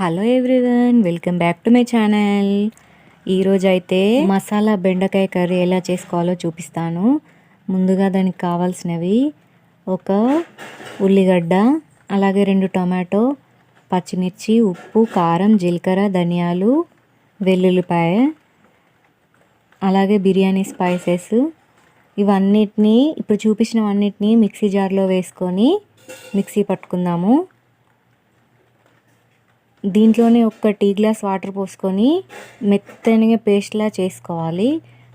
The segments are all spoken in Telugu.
Hello everyone, welcome back to my channel. ఈరోజు అయితే మసాలా బెండకాయ కర్రీ ఎలా చేసుకోవాలో చూపిస్తాను. ముందుగా దానికి కావాల్సినవి ఒక ఉల్లిగడ్డ, అలాగే 2 టొమాటో, పచ్చిమిర్చి, ఉప్పు, కారం, జీలకర్ర, ధనియాలు, వెల్లుల్లిపాయ, అలాగే బిర్యానీ స్పైసెస్. ఇవన్నిటిని ఇప్పుడు చూపించినవన్నిటిని మిక్సీ జార్లో వేసుకొని మిక్సీ పట్టుకుందాము. దీంట్లోనే ఒక టీ గ్లాస్ వాటర్ పోసుకొని మెత్తగా పేస్ట్లా చేసుకోవాలి.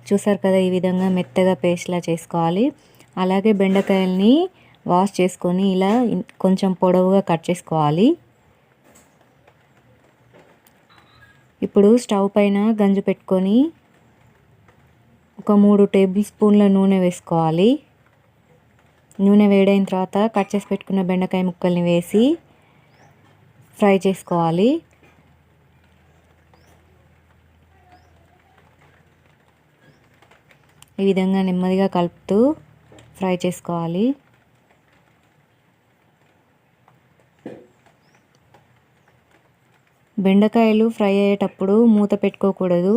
చూసారు కదా, ఈ విధంగా మెత్తగా పేస్ట్లా చేసుకోవాలి. అలాగే బెండకాయల్ని వాష్ చేసుకొని ఇలా కొంచెం పొడవుగా కట్ చేసుకోవాలి. ఇప్పుడు స్టవ్ పైన గంజు పెట్టుకొని ఒక 3 టేబుల్ స్పూన్ల నూనె వేసుకోవాలి. నూనె వేడైన తర్వాత కట్ చేసి పెట్టుకున్న బెండకాయ ముక్కల్ని వేసి ఫ్రై చేసుకోవాలి. ఈ విధంగా నెమ్మదిగా కలుపుతూ ఫ్రై చేసుకోవాలి. బెండకాయలు ఫ్రై అయ్యేటప్పుడు మూత పెట్టుకోకూడదు.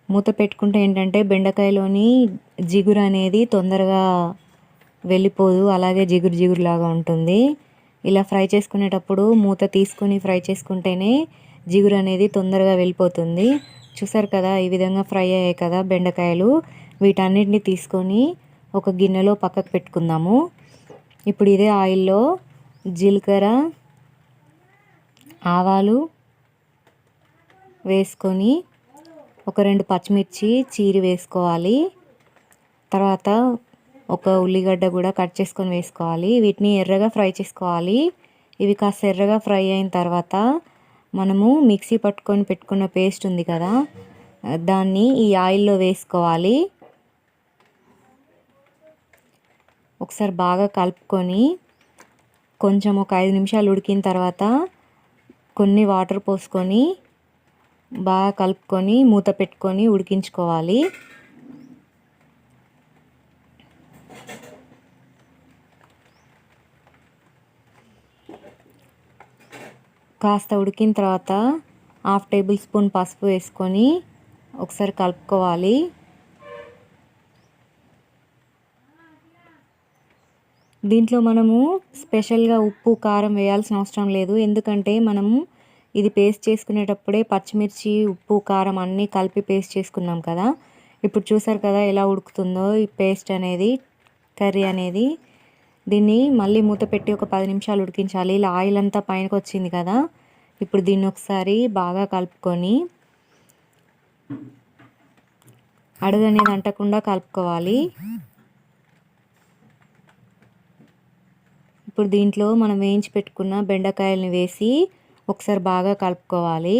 మూత పెట్టుకుంటే ఏంటంటే బెండకాయలోని జిగురు అనేది తొందరగా వెళ్ళిపోదు, అలాగే జిగురు లాగా ఉంటుంది. ఇలా ఫ్రై చేసుకునేటప్పుడు మూత తీసుకొని ఫ్రై చేసుకుంటేనే జిగురు అనేది తొందరగా వెళ్ళిపోతుంది. చూసారు కదా, ఈ విధంగా ఫ్రై అయ్యాయి కదా బెండకాయలు. వీటన్నిటిని తీసుకొని ఒక గిన్నెలో పక్కకు పెట్టుకుందాము. ఇప్పుడు ఇదే ఆయిల్లో జీలకర్ర, ఆవాలు వేసుకొని ఒక 2 పచ్చిమిర్చి చీరి వేసుకోవాలి. తర్వాత ఒక ఉల్లిగడ్డ కూడా కట్ చేసుకొని వేసుకోవాలి. వీటిని ఎర్రగా ఫ్రై చేసుకోవాలి. ఇవి కాస్త ఎర్రగా ఫ్రై అయిన తర్వాత మనము మిక్సీ పట్టుకొని పెట్టుకున్న పేస్ట్ ఉంది కదా, దాన్ని ఈ ఆయిల్లో వేసుకోవాలి. ఒకసారి బాగా కలుపుకొని కొంచెం ఒక 5 నిమిషాలు ఉడికిన తర్వాత కొన్ని వాటర్ పోసుకొని బాగా కలుపుకొని మూత పెట్టుకొని ఉడికించుకోవాలి. కాస్త ఉడికిన తర్వాత 1/2 టేబుల్ స్పూన్ పసుపు వేసుకొని ఒకసారి కలుపుకోవాలి. దీంట్లో మనము స్పెషల్గా ఉప్పు, కారం వేయాల్సిన అవసరం లేదు. ఎందుకంటే మనము ఇది పేస్ట్ చేసుకునేటప్పుడే పచ్చిమిర్చి, ఉప్పు, కారం అన్నీ కలిపి పేస్ట్ చేసుకున్నాం కదా. ఇప్పుడు చూసారు కదా ఎలా ఉడుకుతుందో ఈ పేస్ట్ అనేది, కర్రీ అనేది. దీన్ని మళ్ళీ మూత పెట్టి ఒక 10 నిమిషాలు ఉడికించాలి. ఇలా ఆయిల్ అంతా పైనకి వచ్చింది కదా. ఇప్పుడు దీన్ని ఒకసారి బాగా కలుపుకొని అడుగు అనేది అంటకుండా కలుపుకోవాలి. ఇప్పుడు దీంట్లో మనం వేయించి పెట్టుకున్న బెండకాయలని వేసి ఒకసారి బాగా కలుపుకోవాలి.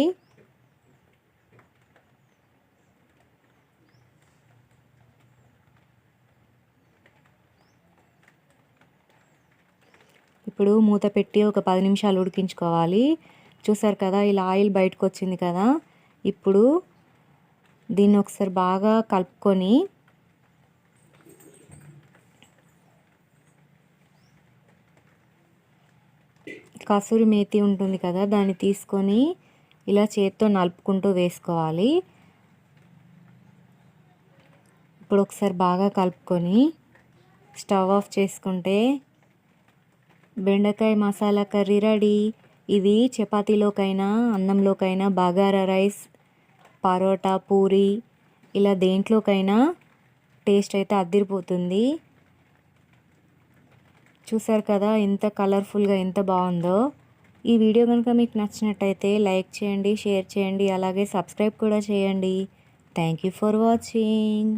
ఇప్పుడు మూత పెట్టి ఒక 10 నిమిషాలు ఉడికించుకోవాలి. చూసారు కదా, ఇలా ఆయిల్ బయటకు వచ్చింది కదా. ఇప్పుడు దీన్ని ఒకసారి బాగా కలుపుకొని కసూరి మేతి ఉంటుంది కదా, దాన్ని తీసుకొని ఇలా చేత్తో నలుపుకుంటూ వేసుకోవాలి. ఇప్పుడు ఒకసారి బాగా కలుపుకొని స్టవ్ ఆఫ్ చేసుకుంటే బెండకాయ మసాలా కర్రీ రెడీ. ఇది చపాతీలోకైనా, అన్నంలోకైనా, బగారా రైస్, పరోటా, పూరి ఇలా దేంట్లోకైనా టేస్ట్ అయితే అదిరిపోతుంది. చూసారు కదా ఎంత కలర్ఫుల్గా ఎంత బాగుందో. ఈ వీడియో కనుక మీకు నచ్చినట్టయితే లైక్ చేయండి, షేర్ చేయండి, అలాగే సబ్స్క్రైబ్ కూడా చేయండి. Thank you for watching.